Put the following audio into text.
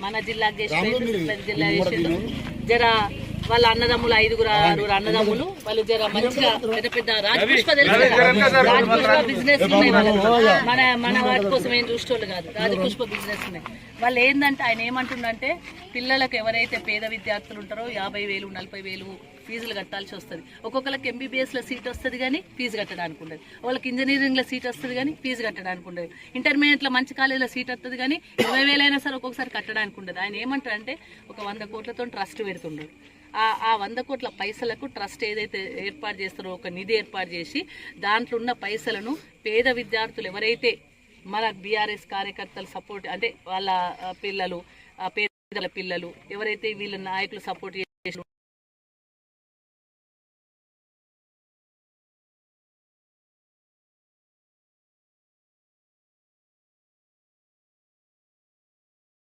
మన జిల్లాకు చేసి జిల్లా చేసిండు. జర వాళ్ళ అన్నదమ్ములు 5 అన్నదమ్ములు వాళ్ళు జర మంచిగా పెద్ద పెద్ద రాజపుష్ప బిజినెస్ ఉన్నాయి వాళ్ళకి. మన వాటి కోసం ఏం చూసేవాళ్ళు కాదు, రాజపుష్ప బిజినెస్ ఉన్నాయి. వాళ్ళు ఏంటంటే ఆయన ఏమంటుండంటే పిల్లలకు ఎవరైతే పేద విద్యార్థులు ఉంటారో 50,000 40,000 ఫీజులు కట్టాల్సి వస్తుంది. ఒక్కొక్కరికి MBBS సీట్ వస్తుంది కానీ ఫీజు కట్టడానికి ఉండదు, వాళ్ళకి ఇంజనీరింగ్లో సీట్ వస్తుంది కానీ ఫీజు కట్టడానికి ఉండదు, ఇంటర్మీడియట్లో మంచి కాలేజీలో సీట్ వస్తుంది కానీ 20,000 అయినా సరే ఒక్కొక్కసారి కట్టడానికి ఉండదు. ఆయన ఏమంటారంటే ఒక 100 కోట్లతో ట్రస్ట్ పెడుతుండడు. ఆ 100 కోట్ల పైసలకు ట్రస్ట్ ఏదైతే ఏర్పాటు చేస్తారో ఒక నిధి ఏర్పాటు చేసి దాంట్లో ఉన్న పైసలను పేద విద్యార్థులు ఎవరైతే మన BRS కార్యకర్తలు సపోర్ట్ అంటే వాళ్ళ పిల్లలు పేద పిల్లలు ఎవరైతే వీళ్ళ నాయకులు సపోర్ట్